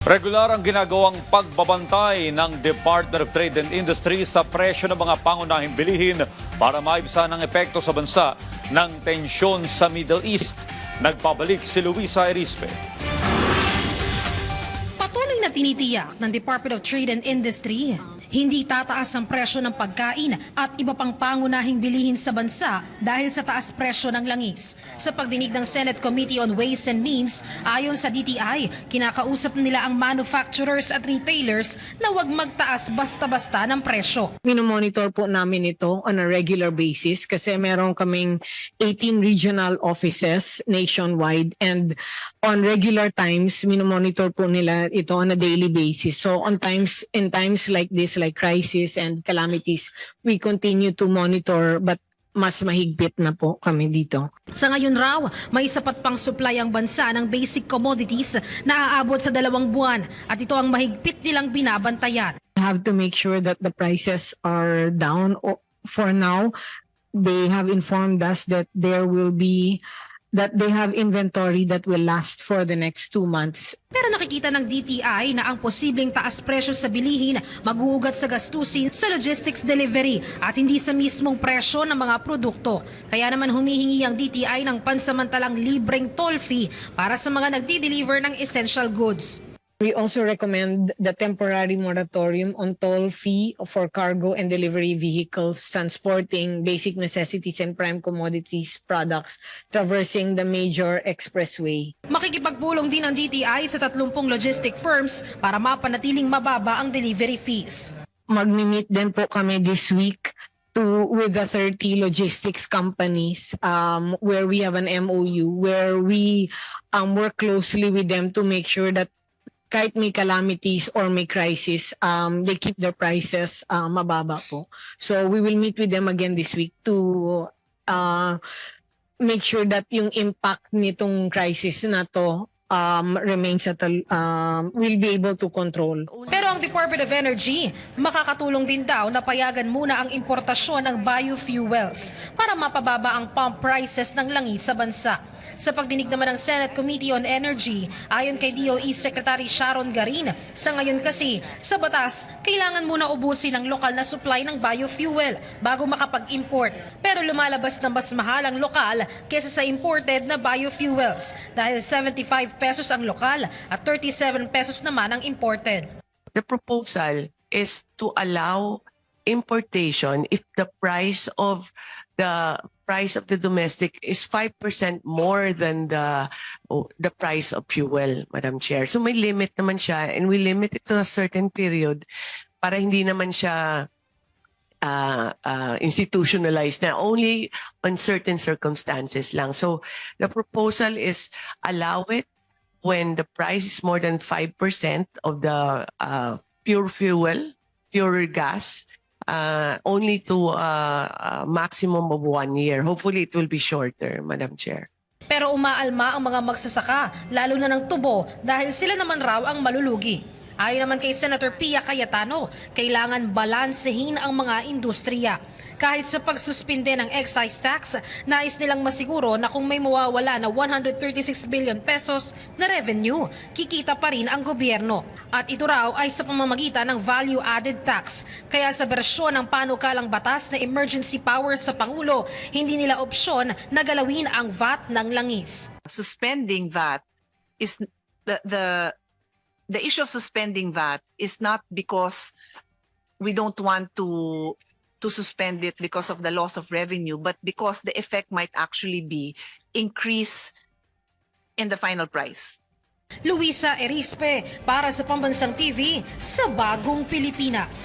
Regular ang ginagawang pagbabantay ng Department of Trade and Industry sa presyo ng mga pangunahing bilihin para maibsan ang epekto sa bansa ng tensyon sa Middle East. Nagpabalik si Luisa Erispe. Patuloy na tinitiyak ng Department of Trade and Industry, hindi tataas ang presyo ng pagkain at iba pang pangunahing bilihin sa bansa dahil sa taas presyo ng langis. Sa pagdinig ng Senate Committee on Ways and Means, ayon sa DTI, kinakausap nila ang manufacturers at retailers na huwag magtaas basta-basta ng presyo. Minomonitor po namin ito on a regular basis kasi meron kaming 18 regional offices nationwide, and on regular times minomonitor po nila ito on a daily basis. So in times like this, like crisis and calamities, we continue to monitor, but mas mahigpit na po kami dito. Sa ngayon raw, may sapat pang supply ang bansa ng basic commodities na aabot sa 2 buwan at ito ang mahigpit nilang binabantayan. We have to make sure that the prices are down. For now, they have informed us that they have inventory that will last for the next 2 months. Pero nakikita ng DTI na ang posibleng taas presyo sa bilihin mag-uugat sa gastusin sa logistics delivery at hindi sa mismong presyo ng mga produkto. Kaya naman humihingi ang DTI ng pansamantalang libreng toll fee para sa mga nagdi-deliver ng essential goods. We also recommend the temporary moratorium on toll fee for cargo and delivery vehicles transporting basic necessities and prime commodities products traversing the major expressway. Makikipagpulong din ang DTI sa 30 logistic firms para mapanatiling mababa ang delivery fees. Magmi-meet din po kami this week with the 30 logistics companies where we have an MOU where we work closely with them to make sure that kahit may calamities or may crisis, they keep their prices mababa po. So we will meet with them again this week to make sure that yung impact nitong crisis na to remains will be able to control. Pero ang Department of Energy, makakatulong din daw na payagan muna ang importasyon ng biofuels para mapababa ang pump prices ng langis sa bansa. Sa pagdinig naman ng Senate Committee on Energy, ayon kay DOE Secretary Sharon Garin, sa ngayon kasi, sa batas, kailangan muna ubusin ang lokal na supply ng biofuel bago makapag-import. Pero lumalabas na mas mahal ang lokal kesa sa imported na biofuels dahil 75 pesos ang lokal at 37 pesos naman ang imported. The proposal is to allow importation if the price of the domestic is 5% more than the price of fuel, Madam Chair. So may limit naman siya, and we limit it to a certain period para hindi naman siya institutionalized na only on certain circumstances lang. So the proposal is allow it when the price is more than 5% of the pure fuel, pure gas, only to a maximum of 1 year. Hopefully, it will be shorter, Madam Chair. Pero umaalma ang mga magsasaka, lalo na ng tubo dahil sila naman raw ang malulugi. Ayon naman kay Senator Pia Cayetano, kailangan balansehin ang mga industriya. Kahit sa pagsuspinde ng excise tax, nais nilang masiguro na kung may mawawala na 136 billion pesos na revenue, kikita pa rin ang gobyerno. At ito raw ay sa pamamagitan ng value-added tax. Kaya sa bersyon ng panukalang batas na emergency powers sa Pangulo, hindi nila opsyon na galawin ang VAT ng langis. Suspending VAT is the issue of suspending VAT is not because we don't want to suspend it because of the loss of revenue, but because the effect might actually be increase in the final price. Luisa Erispe para sa Pambansang TV sa Bagong Pilipinas.